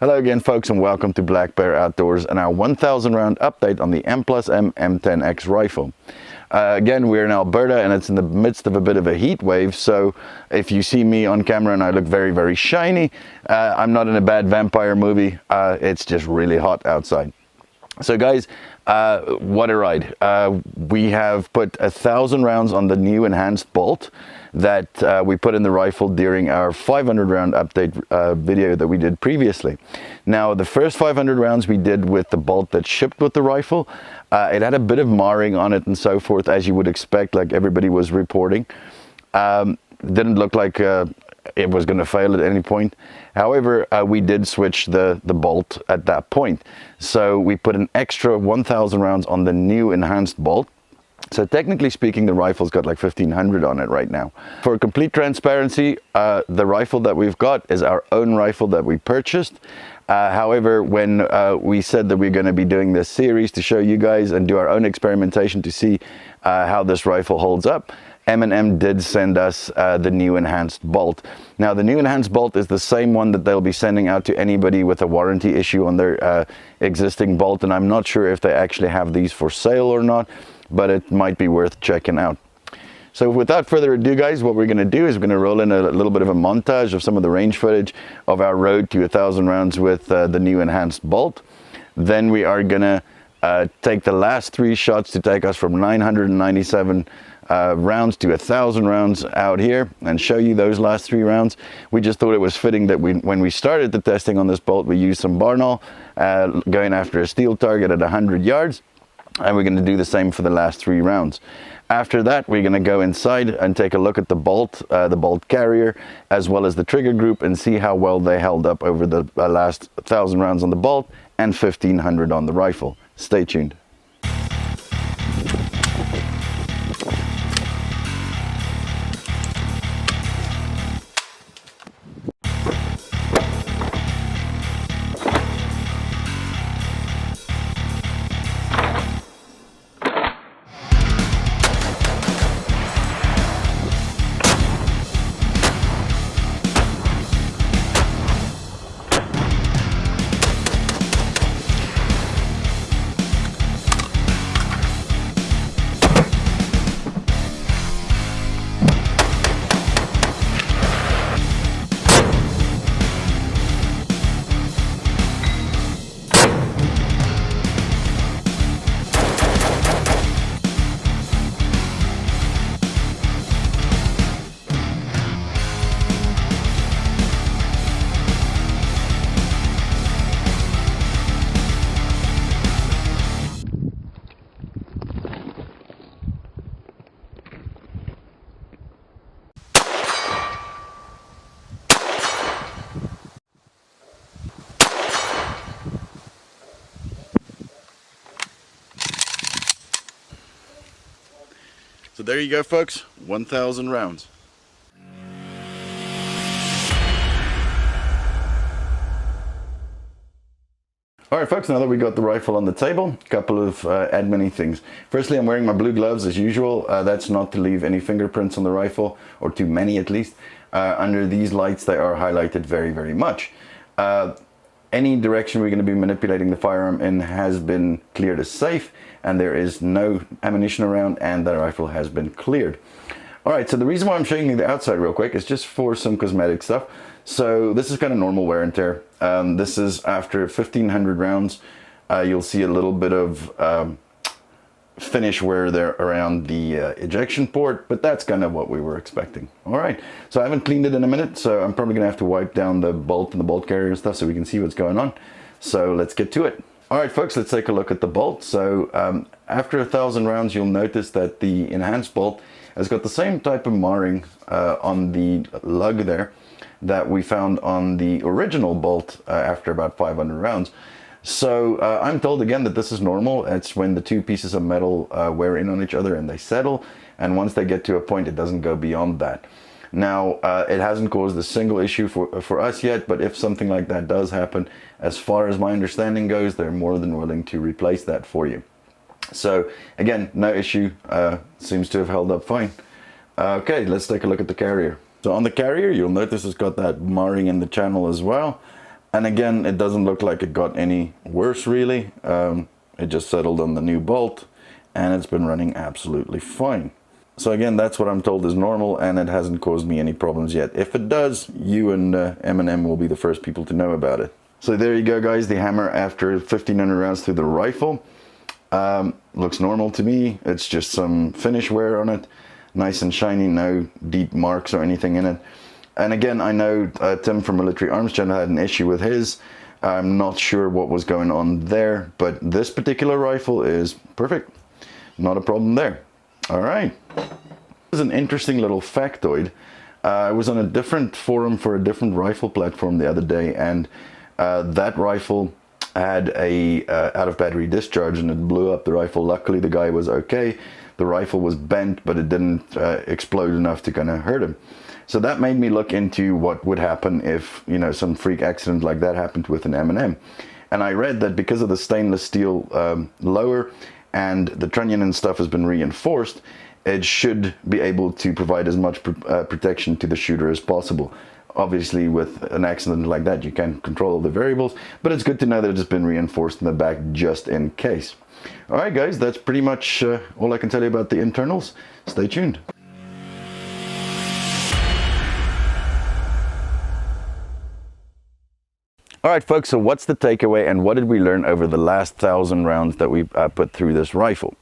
Hello again folks, and welcome to Black Bear Outdoors and our 1000 round update on the M+M M10X rifle. Again, we're in Alberta and it's in the midst of a bit of a heat wave, so if you see me on camera and I look very shiny, I'm not in a bad vampire movie. It's just really hot outside. So guys, what a ride. We have put 1,000 rounds on the new enhanced bolt that we put in the rifle during our 500 round update video that we did previously. Now, the first 500 rounds we did with the bolt that shipped with the rifle. It had a bit of marring on it and so forth, as you would expect, like everybody was reporting. Didn't look like it was going to fail at any point. However, we did switch the bolt at that point. So we put an extra 1,000 rounds on the new enhanced bolt. So technically speaking, the rifle's got like 1,500 on it right now. For complete transparency, the rifle that we've got is our own rifle that we purchased. However, when we said that we're going to be doing this series to show you guys and do our own experimentation to see how this rifle holds up, M+M did send us the new enhanced bolt. Now, the new enhanced bolt is the same one that they'll be sending out to anybody with a warranty issue on their existing bolt, and I'm not sure if they actually have these for sale or not, but it might be worth checking out. So without further ado, guys, what we're going to do is we're going to roll in a little bit of a montage of some of the range footage of our road to 1,000 rounds with the new enhanced bolt. Then we are going to take the last 3 shots to take us from 997 rounds to 1,000 rounds out here and show you those last 3 rounds. We just thought it was fitting that when we started the testing on this bolt, we used some Barnall going after a steel target at 100 yards. And we're going to do the same for the last 3 rounds. After that, we're going to go inside and take a look at the bolt carrier, as well as the trigger group, and see how well they held up over the last 1,000 rounds on the bolt and 1,500 on the rifle. Stay tuned. So there you go, folks, 1,000 rounds. All right, folks, now that we got the rifle on the table, a couple of admin-y things. Firstly, I'm wearing my blue gloves as usual. That's not to leave any fingerprints on the rifle, or too many at least. Under these lights, they are highlighted very much. Any direction we're going to be manipulating the firearm in has been cleared as safe, and there is no ammunition around, and the rifle has been cleared. All right, so the reason why I'm showing you the outside real quick is just for some cosmetic stuff. So this is kind of normal wear and tear. This is after 1,500 rounds. You'll see a little bit of finish wear there around the ejection port, but that's kind of what we were expecting. All right, so I haven't cleaned it in a minute, so I'm probably gonna have to wipe down the bolt and the bolt carrier and stuff so we can see what's going on. So let's get to it. All right, folks, let's take a look at the bolt. So after 1,000 rounds, you'll notice that the enhanced bolt has got the same type of marring on the lug there that we found on the original bolt after about 500 rounds. So I'm told again that this is normal. It's when the 2 pieces of metal wear in on each other and they settle, and once they get to a point, it doesn't go beyond that. Now, it hasn't caused a single issue for us yet, but if something like that does happen, as far as my understanding goes, they're more than willing to replace that for you. So again, no issue, seems to have held up fine. Okay, let's take a look at the carrier. So on the carrier, you'll notice it's got that marring in the channel as well. And again, it doesn't look like it got any worse really. It just settled on the new bolt and it's been running absolutely fine. So again, that's what I'm told is normal, and it hasn't caused me any problems yet. If it does, you and M+M will be the first people to know about it. So there you go, guys, the hammer after 1500 rounds through the rifle. Looks normal to me. It's just some finish wear on it. Nice and shiny, no deep marks or anything in it. And again, I know Tim from Military Arms Channel had an issue with his. I'm not sure what was going on there, but this particular rifle is perfect. Not a problem there. All right. This is an interesting little factoid. I was on a different forum for a different rifle platform the other day, and that rifle had a out of battery discharge and it blew up the rifle. Luckily the guy was okay. The rifle was bent, but it didn't explode enough to kind of hurt him. So that made me look into what would happen if, you know, some freak accident like that happened with an M+M. And I read that because of the stainless steel lower and the trunnion and stuff has been reinforced, it should be able to provide as much protection to the shooter as possible. Obviously, with an accident like that, you can't control all the variables, but it's good to know that it's been reinforced in the back just in case. All right, guys, that's pretty much all I can tell you about the internals. Stay tuned. All right, folks, so what's the takeaway and what did we learn over the last 1,000 rounds that we put through this rifle?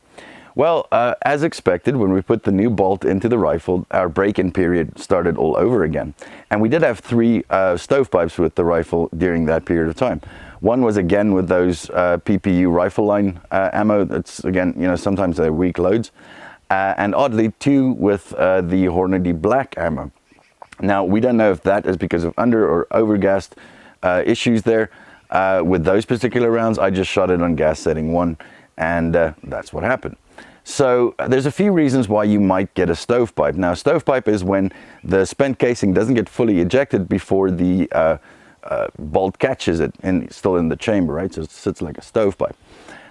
Well, as expected, when we put the new bolt into the rifle, our break-in period started all over again. And we did have 3 stovepipes with the rifle during that period of time. One was again with those PPU rifle line ammo. That's again, you know, sometimes they're weak loads. And oddly, 2 with the Hornady black ammo. Now, we don't know if that is because of under or overgassed issues there. With those particular rounds, I just shot it on gas setting 1, and that's what happened. So there's a few reasons why you might get a stovepipe. Now, stovepipe is when the spent casing doesn't get fully ejected before the bolt catches it and still in the chamber, right? So it sits like a stovepipe.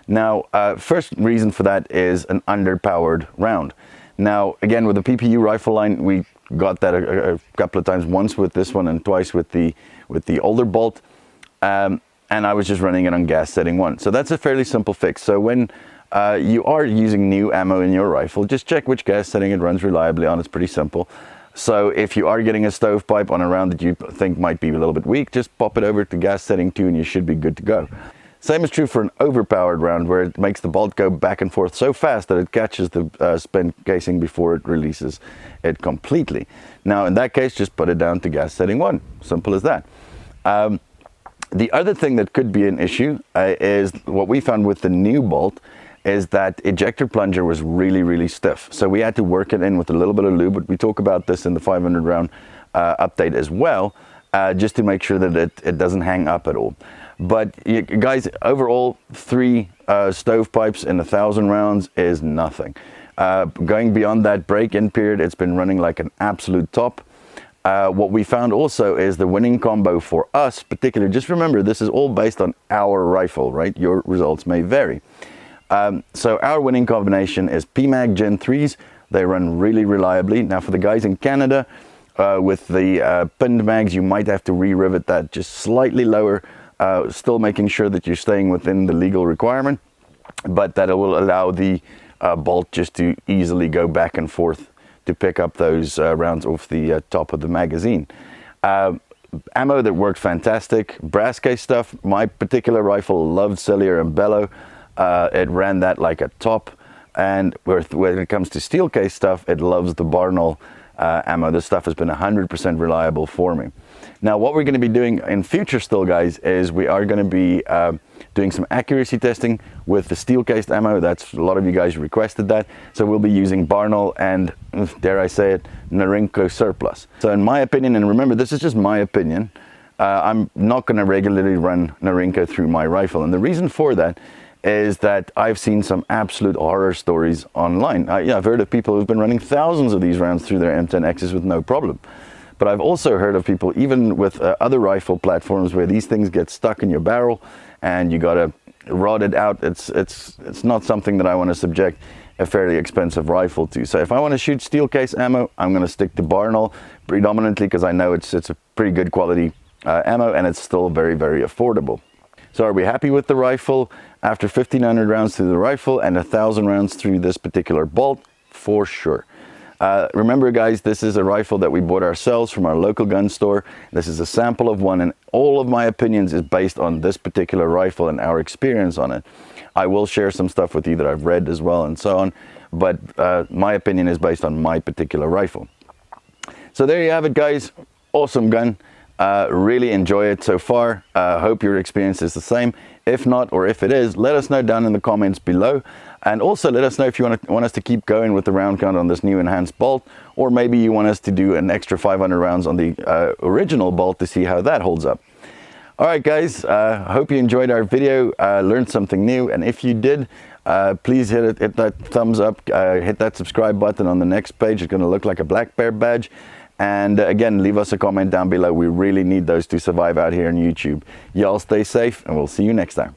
Now, first reason for that is an underpowered round. Now, again, with the PPU rifle line, we got that a couple of times, once with this one and twice with the older bolt. And I was just running it on gas setting 1. So that's a fairly simple fix. So when you are using new ammo in your rifle, just check which gas setting it runs reliably on. It's pretty simple. So if you are getting a stovepipe on a round that you think might be a little bit weak, just pop it over to gas setting 2 and you should be good to go. Same is true for an overpowered round, where it makes the bolt go back and forth so fast that it catches the spent casing before it releases it completely. Now in that case, just put it down to gas setting 1. Simple as that. The other thing that could be an issue is what we found with the new bolt is that ejector plunger was really, really stiff. So we had to work it in with a little bit of lube, but we talk about this in the 500 round update as well, just to make sure that it doesn't hang up at all. But you guys, overall, 3 stovepipes in 1,000 rounds is nothing. Going beyond that break-in period, it's been running like an absolute top. What we found also is the winning combo for us, particularly, just remember, this is all based on our rifle, right? Your results may vary. So our winning combination is PMag Gen 3s. They run really reliably. Now for the guys in Canada, with the pinned mags, you might have to re-rivet that just slightly lower, still making sure that you're staying within the legal requirement, but that will allow the bolt just to easily go back and forth to pick up those rounds off the top of the magazine. Ammo that worked fantastic. Brass case stuff, my particular rifle loved Cellier and Bellow. It ran that like a top. And when it comes to steel case stuff, it loves the Barnall ammo. This stuff has been 100% reliable for me. Now, what we're going to be doing in future still, guys, is we are going to be doing some accuracy testing with the steel cased ammo. That's a lot of you guys requested that. So we'll be using Barnall and, dare I say it, Norinco surplus. So in my opinion, and remember, this is just my opinion, I'm not going to regularly run Norinco through my rifle. And the reason for that is that I've seen some absolute horror stories online. I've heard of people who've been running thousands of these rounds through their M10Xs with no problem. But I've also heard of people, even with other rifle platforms, where these things get stuck in your barrel and you got to rod it out. It's not something that I want to subject a fairly expensive rifle to. So if I want to shoot steel case ammo, I'm going to stick to Barnall predominantly, because I know it's a pretty good quality ammo, and it's still very, very affordable. So are we happy with the rifle? After 1,500 rounds through the rifle and 1,000 rounds through this particular bolt, for sure. Remember guys, this is a rifle that we bought ourselves from our local gun store. This is a sample of one, and all of my opinions is based on this particular rifle and our experience on it. I will share some stuff with you that I've read as well and so on, but my opinion is based on my particular rifle. So there you have it guys, awesome gun. Really enjoy it so far. Hope your experience is the same. If not, or if it is, let us know down in the comments below. And also let us know if you want us to keep going with the round count on this new enhanced bolt, or maybe you want us to do an extra 500 rounds on the original bolt to see how that holds up. All right guys, hope you enjoyed our video, learned something new, and if you did, please hit that thumbs up, hit that subscribe button on the next page. It's going to look like a black bear badge. And again, leave us a comment down below. We really need those to survive out here on YouTube. Y'all stay safe, and we'll see you next time.